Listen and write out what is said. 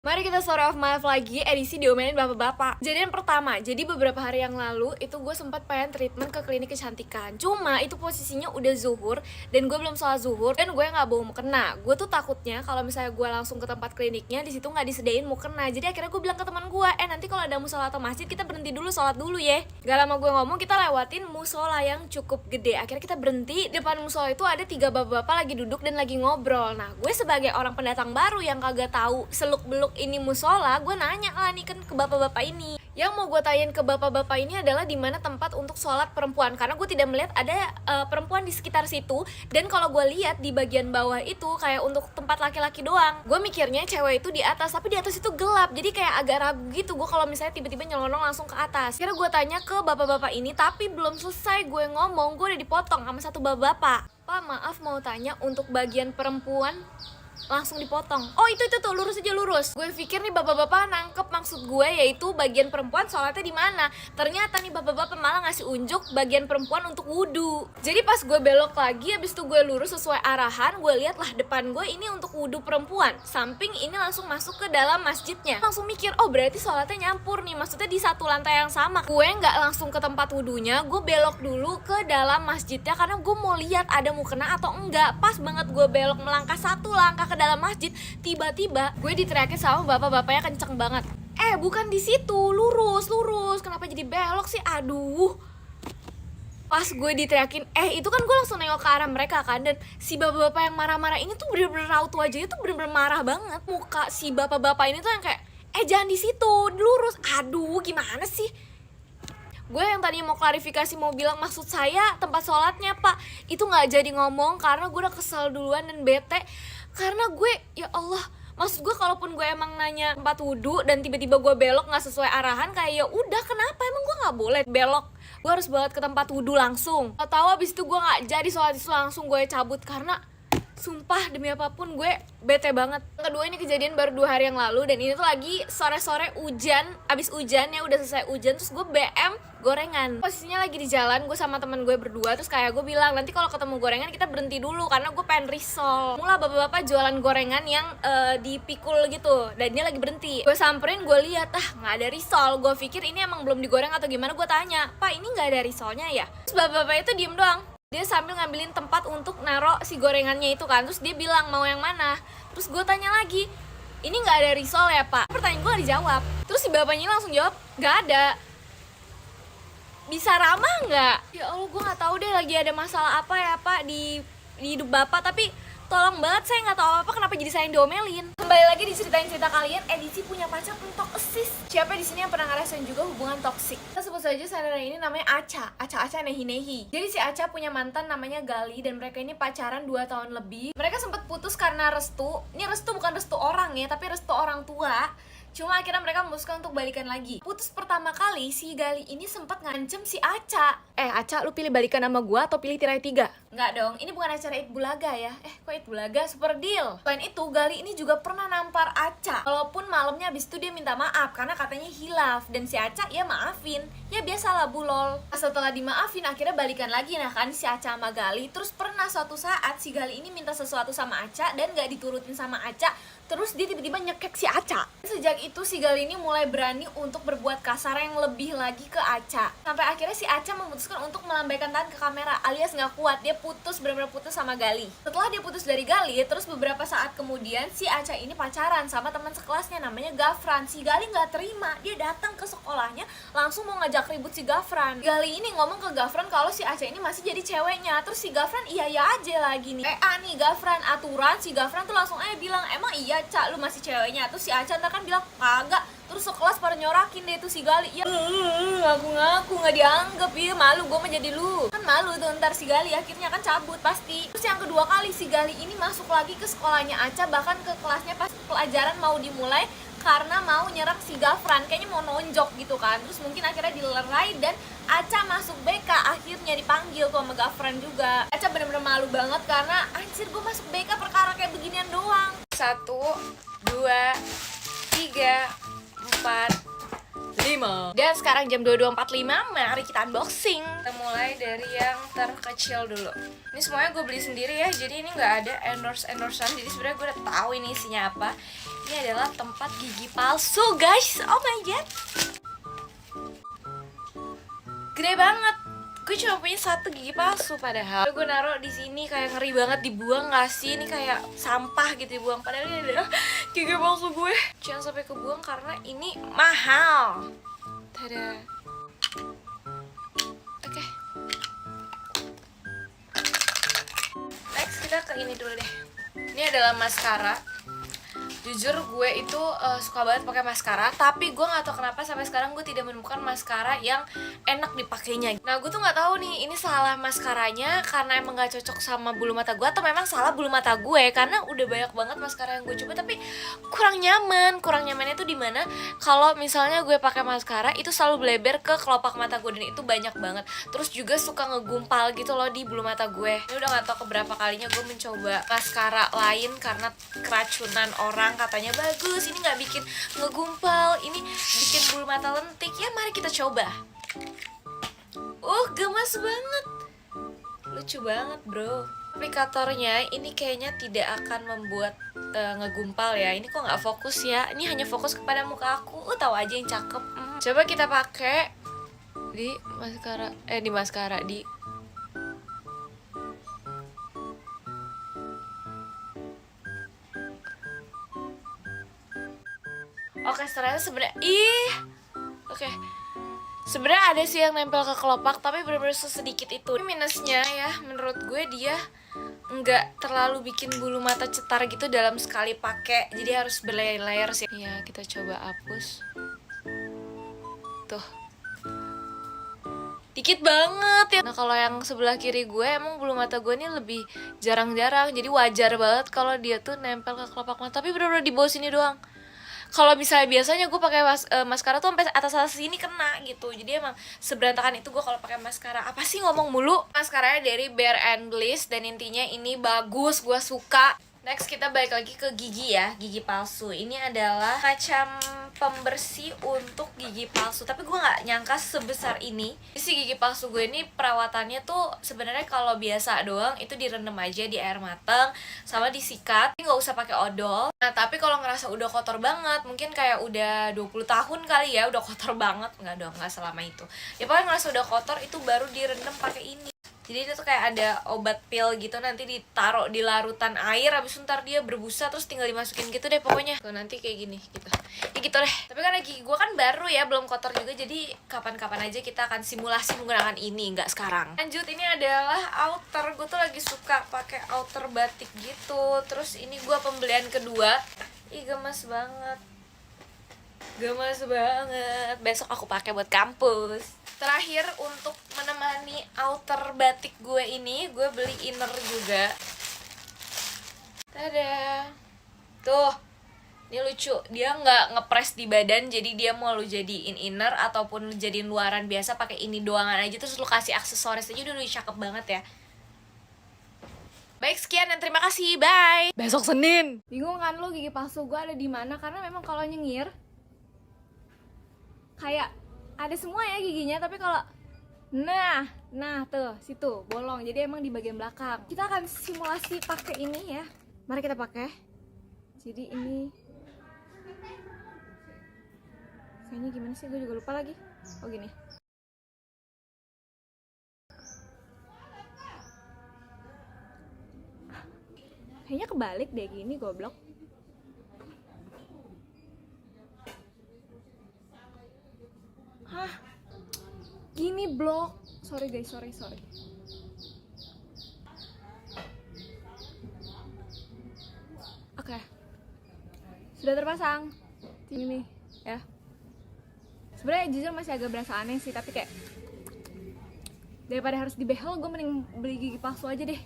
Mari kita story of my life lagi, edisi diomelin bapak-bapak. Kejadian pertama, jadi beberapa hari yang lalu itu gue sempat pengen treatment ke klinik kecantikan. Cuma itu posisinya udah zuhur dan gue belum sholat zuhur dan gue nggak bawa mukena. Gue tuh takutnya kalau misalnya gue langsung ke tempat kliniknya di situ nggak disediain mukena. Jadi akhirnya gue bilang ke teman gue, nanti kalau ada musola atau masjid kita berhenti dulu sholat dulu ya. Gak lama gue ngomong kita lewatin musola yang cukup gede. Akhirnya kita berhenti, depan musola itu ada 3 bapak-bapak lagi duduk dan lagi ngobrol. Nah gue sebagai orang pendatang baru yang kagak tahu seluk-beluk ini musola, gue nanya lah nih kan ke bapak-bapak ini. Yang mau gue tanyain ke bapak-bapak ini adalah di mana tempat untuk sholat perempuan, karena gue tidak melihat ada perempuan di sekitar situ. Dan kalau gue lihat di bagian bawah itu kayak untuk tempat laki-laki doang. Gue mikirnya cewek itu di atas, tapi di atas itu gelap, jadi kayak agak ragu gitu gue kalau misalnya tiba-tiba nyelonong langsung ke atas. Kira gue tanya ke bapak-bapak ini, tapi belum selesai gue ngomong, gue udah dipotong sama satu bapak-bapak. Pak maaf mau tanya, untuk bagian perempuan langsung dipotong. Oh itu tuh lurus aja lurus. Gue pikir nih bapak-bapak nangkep maksud gue, yaitu bagian perempuan sholatnya di mana. Ternyata nih bapak-bapak malah ngasih unjuk bagian perempuan untuk wudhu. Jadi pas gue belok lagi, habis itu gue lurus sesuai arahan, gue lihat lah depan gue ini untuk wudhu perempuan, samping ini langsung masuk ke dalam masjidnya. Langsung mikir, oh berarti sholatnya nyampur nih, maksudnya di satu lantai yang sama. Gue nggak langsung ke tempat wudhunya, gue belok dulu ke dalam masjidnya karena gue mau lihat ada mukena atau enggak. Pas banget gue belok melangkah satu langkah ke dalam masjid, tiba-tiba gue diteriakin sama bapak-bapaknya kenceng banget. Bukan di situ, lurus. Kenapa jadi belok sih? Aduh. Pas gue diteriakin, itu kan gue langsung nengok ke arah mereka kan. Dan si bapak-bapak yang marah-marah ini tuh bener-bener raut wajahnya tuh bener-bener marah banget. Muka si bapak-bapak ini tuh yang kayak, jangan di situ, lurus. Aduh, gimana sih? Gue yang tadi mau klarifikasi, mau bilang maksud saya tempat sholatnya pak, itu gak jadi ngomong karena gue udah kesel duluan dan bete. Karena gue, ya Allah, maksud gue kalaupun gue emang nanya tempat wudhu dan tiba-tiba gue belok gak sesuai arahan, kayak ya udah kenapa emang gue gak boleh belok, gue harus banget ke tempat wudhu langsung. Tahu abis itu gue gak jadi sholat itu, langsung gue cabut karena sumpah demi apapun gue bete banget. Yang kedua, ini kejadian baru 2 hari yang lalu dan ini tuh lagi sore-sore hujan, abis hujan ya udah selesai hujan, terus gue BM gorengan. Posisinya lagi di jalan gue sama teman gue berdua, terus kayak gue bilang nanti kalau ketemu gorengan kita berhenti dulu karena gue pengen risol. Mula bapak-bapak jualan gorengan yang dipikul gitu dan dia lagi berhenti. Gue samperin, gue lihat nggak ada risol. Gue pikir ini emang belum digoreng atau gimana. Gue tanya, pak ini nggak ada risolnya ya? Terus bapak-bapak itu diem doang. Dia sambil ngambilin tempat untuk naro si gorengannya itu kan. Terus dia bilang mau yang mana. Terus gue tanya lagi, ini nggak ada risol ya pak? Pertanyaan gue gak dijawab. Terus si bapaknya langsung jawab, nggak ada. Bisa ramah nggak? Ya Allah, gue nggak tahu deh lagi ada masalah apa ya pak di hidup bapak. Tapi tolong banget, saya nggak tahu apa kenapa jadi saya yang diomelin. Kembali lagi di ceritain cerita kalian, edisi punya pacar toksik. Siapa di sini yang pernah ngerasain juga hubungan toksik? Kita sebut saja saudara ini namanya Aca Nehi. Jadi si Aca punya mantan namanya Gali dan mereka ini pacaran 2 tahun lebih. Mereka sempat putus karena restu. Ini restu bukan restu orang ya, tapi restu orang tua. Cuma akhirnya mereka memutuskan untuk balikan lagi. Putus pertama kali, si Gali ini sempat ngancem si Aca. Aca, lu pilih balikan sama gua atau pilih tirai 3? Enggak dong, ini bukan acara Eid Bulaga ya. Kok Eid Bulaga? Super deal. Selain itu, Gali ini juga pernah nampar Aca. Walaupun malamnya abis itu dia minta maaf karena katanya hilaf. Dan si Aca ya maafin. Ya biasalah bulol. Setelah dimaafin, akhirnya balikan lagi. Nah kan si Aca sama Gali. Terus pernah suatu saat si Gali ini minta sesuatu sama Aca dan gak diturutin sama Aca. Terus dia tiba-tiba nyekek si Aca. Sejak itu si Gali ini mulai berani untuk berbuat kasar yang lebih lagi ke Aca. Sampai akhirnya si Aca memutuskan untuk melambaikan tangan ke kamera, alias gak kuat. Dia benar-benar putus sama Gali. Setelah dia putus dari Gali, terus beberapa saat kemudian si Aca ini pacaran sama teman sekelasnya namanya Gafran. Si Gali gak terima, dia datang ke sekolahnya langsung mau ngajak ribut si Gafran. Gali ini ngomong ke Gafran kalau si Aca ini masih jadi ceweknya. Terus si Gafran iya aja lagi nih. Nih Gafran aturan, si Gafran tuh langsung bilang, emang iya Ca, lu masih ceweknya? Terus si Aca ntar kan bilang, kagak. Terus sekelas pada nyorakin deh tuh si Gali. Ya ngaku-ngaku gak dianggap ya, malu gue mah jadi lu. Kan malu tuh ntar si Gali akhirnya kan cabut pasti. Terus yang kedua kali si Gali ini masuk lagi ke sekolahnya Aca, bahkan ke kelasnya pas pelajaran mau dimulai karena mau nyerang si Gafran, kayaknya mau nonjok gitu kan. Terus mungkin akhirnya dilerai dan Aca masuk BK, akhirnya dipanggil tuh sama Gafran juga. Aca bener-bener malu banget karena anjir gue masuk BK perkara kayak beginian doang. 1, 2, 3, 4, 5. 5. Dan sekarang jam 22.45, mari kita unboxing. Kita mulai dari yang terkecil dulu. Ini semuanya gue beli sendiri ya, jadi ini nggak ada endorse-endorsean. Jadi sebenarnya gue udah tahu ini isinya apa. Ini adalah tempat gigi palsu, guys. Oh my god, gede banget. Gue cuma punya satu gigi palsu padahal. Gue naruh di sini kayak ngeri banget dibuang nggak sih? Ini kayak sampah gitu dibuang. Padahal ini adalah gigi palsu gue. Jangan sampai kebuang karena ini mahal. Tada. Oke. Next kita ke ini dulu deh. Ini adalah maskara. Jujur gue itu suka banget pakai maskara, tapi gue nggak tahu kenapa sampai sekarang gue tidak menemukan maskara yang enak dipakainya. Nah gue tuh nggak tahu nih ini salah maskaranya karena emang nggak cocok sama bulu mata gue, atau memang salah bulu mata gue karena udah banyak banget maskara yang gue coba tapi kurang nyaman. Kurang nyamannya tuh dimana kalau misalnya gue pakai maskara itu selalu bleber ke kelopak mata gue dan itu banyak banget. Terus juga suka ngegumpal gitu loh di bulu mata gue. Ini udah nggak tahu keberapa kalinya gue mencoba maskara lain karena keracunan orang katanya bagus, ini nggak bikin ngegumpal, ini bikin bulu mata lentik. Ya mari kita coba. Gemas banget, lucu banget bro. Aplikatornya ini kayaknya tidak akan membuat ngegumpal ya. Ini kok nggak fokus ya, ini hanya fokus kepada muka aku. Tahu aja yang cakep. Coba kita pakai di maskara, di Oke, ternyata sebenarnya sebenarnya ada sih yang nempel ke kelopak, tapi benar-benar sedikit itu. Ini minusnya ya, menurut gue dia nggak terlalu bikin bulu mata cetar gitu dalam sekali pakai. Jadi harus berlayer-layer sih. Ya, kita coba hapus. Tuh. Dikit banget ya. Nah, kalau yang sebelah kiri gue emang bulu mata gue ini lebih jarang-jarang. Jadi wajar banget kalau dia tuh nempel ke kelopak mata, tapi benar-benar di bawah sini doang. Kalau misalnya biasanya gue pakai maskara tuh sampai atas sini kena gitu. Jadi emang seberantakan itu gue kalau pakai maskara. Apa sih ngomong mulu? Maskaranya dari Bare and Bliss dan intinya ini bagus, gue suka. Next kita balik lagi ke gigi ya, gigi palsu. Ini adalah macam pembersih untuk gigi palsu, tapi gue nggak nyangka sebesar ini. Si gigi palsu gue ini perawatannya tuh sebenarnya kalau biasa doang itu direndam aja di air mateng sama disikat, nggak usah pakai odol. Nah tapi kalau ngerasa udah kotor banget, mungkin kayak udah 20 tahun kali ya udah kotor banget, nggak dong, nggak selama itu. Ya pokoknya ngerasa udah kotor itu baru direndam pakai ini. Jadi itu tuh kayak ada obat pil gitu, nanti ditaruh di larutan air, habis itu ntar dia berbusa terus tinggal dimasukin gitu deh pokoknya. Tuh nanti kayak gini gitu. Ya gitu deh. Tapi karena gigi gue kan baru ya, belum kotor juga, jadi kapan-kapan aja kita akan simulasi menggunakan ini, nggak sekarang. Lanjut, ini adalah outer. Gue tuh lagi suka pakai outer batik gitu. Terus ini gue pembelian kedua. Ih gemes banget. Gemes banget. Besok aku pakai buat kampus. Terakhir untuk menemani outer batik gue ini, gue beli inner juga. Tada. Tuh, ini lucu. Dia nggak ngepres di badan, jadi dia mau lu jadiin inner ataupun lu jadiin luaran biasa pakai ini doangan aja, terus lu kasih aksesoris aja udah cakep banget ya. Baik, sekian dan terima kasih. Bye. Besok Senin. Bingung kan lu gigi palsu gue ada di mana? Karena memang kalau nyengir kayak ada semua ya giginya, tapi kalau nah tuh situ bolong, jadi emang di bagian belakang. Kita akan simulasi pakai ini ya, mari kita pakai. Jadi ini kayaknya gimana sih, gue juga lupa lagi. Oh gini, kayaknya kebalik deh, gini goblok. Hah, gini blok. Sorry guys, sorry. Oke, sudah terpasang. Ini nih ya. Sebenarnya jujur masih agak berasa aneh sih, tapi kayak daripada harus dibehel, gue mending beli gigi palsu aja deh.